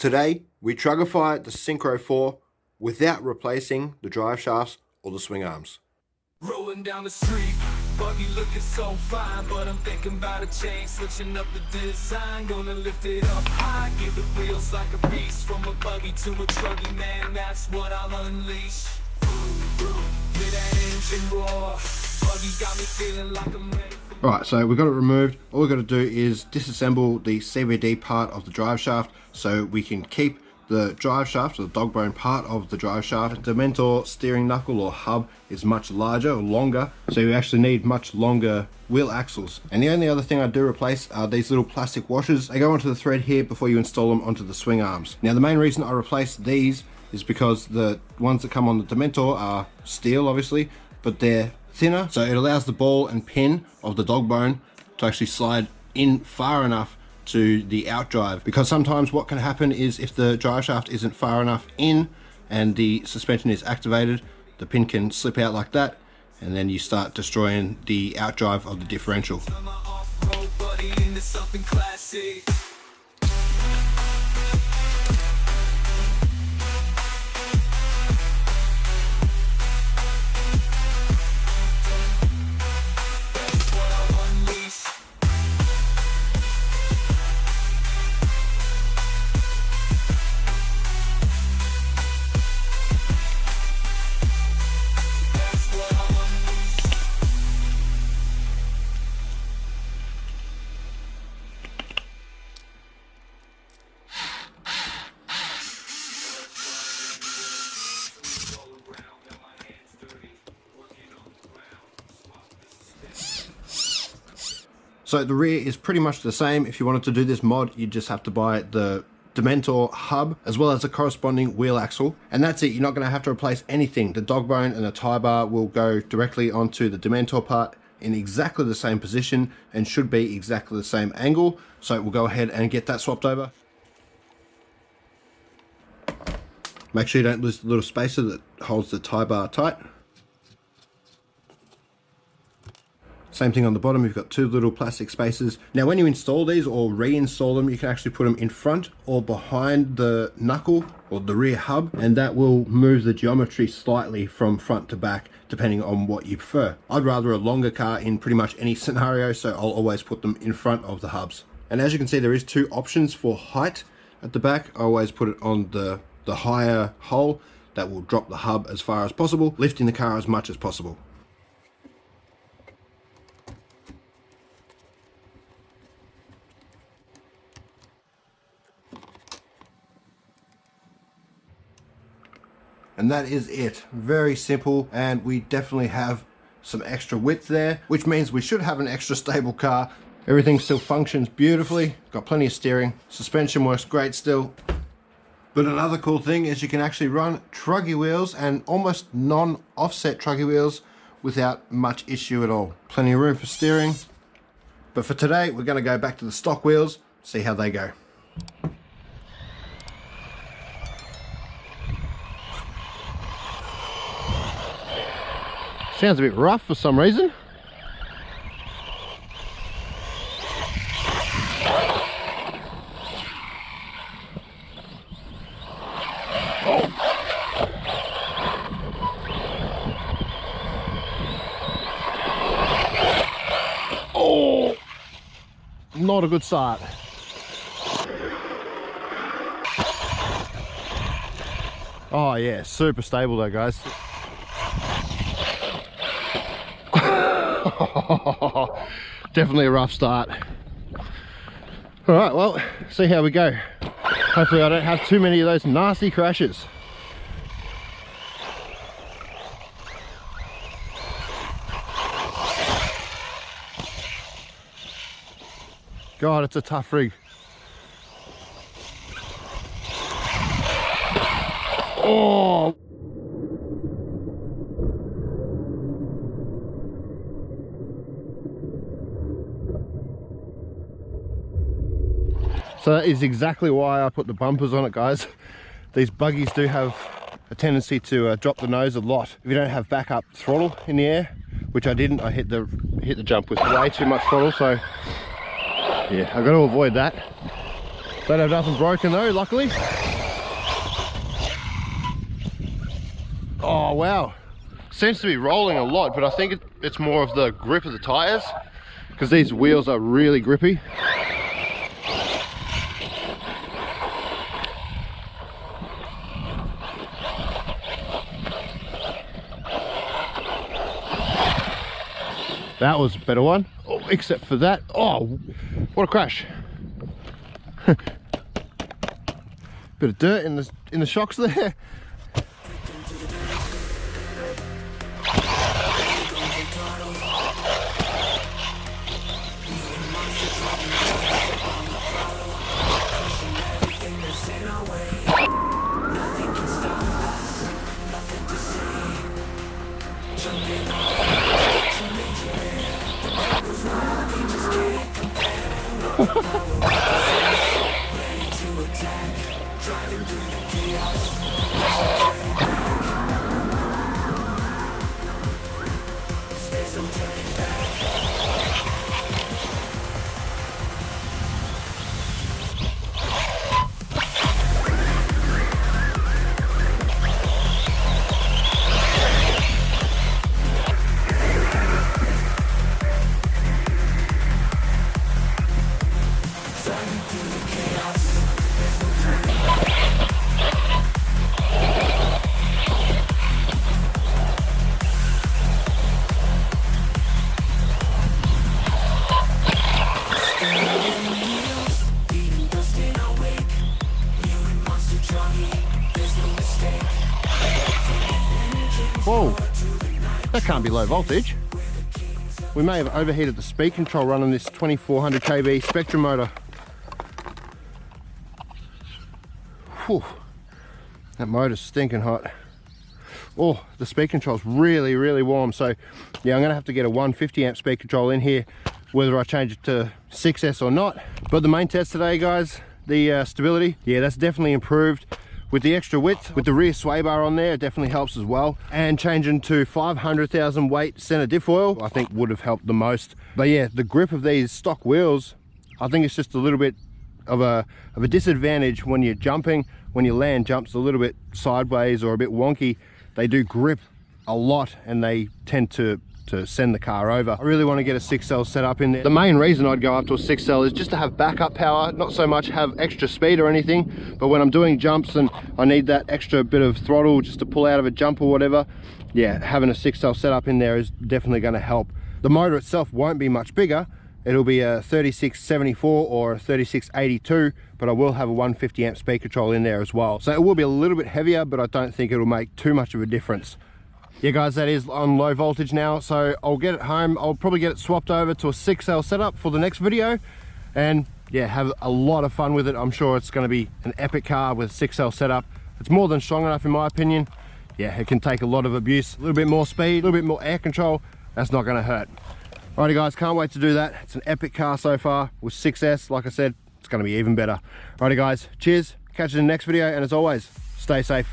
Today, we Truggify the Syncro4 without replacing the drive shafts or the swing arms. Rolling down the street, buggy looking so fine, but I'm thinking about a change, switching up the design, gonna lift it up high, give the wheels like a beast, from a buggy to a truggy, man, that's what I'll unleash. Hear that engine roar, buggy got me feeling like I'm ready for... Right, so we've got it removed. All we've got to do is disassemble the CVD part of the drive shaft so we can keep the drive shaft, or the dog bone part of the drive shaft. The Dementor steering knuckle or hub is much larger or longer, so you actually need much longer wheel axles. And the only other thing I do replace are these little plastic washers. They go onto the thread here before you install them onto the swing arms. Now the main reason I replace these is because the ones that come on the Dementor are steel obviously, but they're thinner, so it allows the ball and pin of the dog bone to actually slide in far enough to the outdrive, because sometimes what can happen is if the drive shaft isn't far enough in and the suspension is activated, the pin can slip out like that, and then you start destroying the outdrive of the differential. So the rear is pretty much the same. If you wanted to do this mod, you just have to buy the Dementor hub as well as the corresponding wheel axle, and that's it. You're not going to have to replace anything. The dog bone and the tie bar will go directly onto the Dementor part in exactly the same position and should be exactly the same angle. So we'll go ahead and get that swapped over. Make sure you don't lose the little spacer that holds the tie bar tight. Same thing on the bottom, you've got two little plastic spacers. Now when you install these or reinstall them, you can actually put them in front or behind the knuckle or the rear hub, and that will move the geometry slightly from front to back depending on what you prefer. I'd rather a longer car in pretty much any scenario, so I'll always put them in front of the hubs. And as you can see, there is two options for height at the back. I always put it on the higher hole. That will drop the hub as far as possible, lifting the car as much as possible. And that is it. Very simple, and we definitely have some extra width there, which means we should have an extra stable car. Everything still functions beautifully, got plenty of steering, suspension works great still. But another cool thing is you can actually run truggy wheels and almost non-offset truggy wheels without much issue at all. Plenty of room for steering. But for today, we're going to go back to the stock wheels, see how they go. Sounds a bit rough for some reason. Oh, not a good start. Oh yeah, super stable though, guys. Definitely a rough start. All right, well, see how we go. Hopefully I don't have too many of those nasty crashes. God, it's a tough rig. Oh! So that is exactly why I put the bumpers on it, guys. These buggies do have a tendency to drop the nose a lot if you don't have backup throttle in the air, which I didn't. I hit the jump with way too much throttle, so yeah, I've got to avoid that. Don't have nothing broken though, luckily. Oh wow, seems to be rolling a lot, but I think it's more of the grip of the tires, because these wheels are really grippy. That was a better one. Oh, except for that. Oh, what a crash. Bit of dirt in the shocks there. Whoa, that can't be low voltage. We may have overheated the speed control running this 2400 kV Spektrum motor. Whew. That motor's stinking hot. Oh, the speed control's really, really warm. So yeah, I'm gonna have to get a 150 amp speed control in here, whether I change it to 6S or not. But the main test today, guys, the stability, yeah, that's definitely improved. With the extra width, with the rear sway bar on there, it definitely helps as well. And changing to 500,000 weight center diff oil, I think would have helped the most. But yeah, the grip of these stock wheels, I think it's just a little bit of a disadvantage when you're jumping. When your land jumps a little bit sideways or a bit wonky, they do grip a lot and they tend to send the car over. I really want to get a 6L set up in there. The main reason I'd go up to a 6L is just to have backup power, not so much have extra speed or anything, but when I'm doing jumps and I need that extra bit of throttle just to pull out of a jump or whatever, yeah, having a 6L set up in there is definitely going to help. The motor itself won't be much bigger. It'll be a 3674 or a 3682, but I will have a 150 amp speed control in there as well. So it will be a little bit heavier, but I don't think it'll make too much of a difference. Yeah guys, that is on low voltage now, so I'll get it home. I'll probably get it swapped over to a 6L setup for the next video, and yeah, have a lot of fun with it. I'm sure it's going to be an epic car with 6L setup. It's more than strong enough in my opinion. Yeah, it can take a lot of abuse, a little bit more speed, a little bit more air control. That's not going to hurt. Alrighty guys, can't wait to do that. It's an epic car so far. With 6S, like I said, it's going to be even better. Alrighty guys, cheers, catch you in the next video, and as always, stay safe.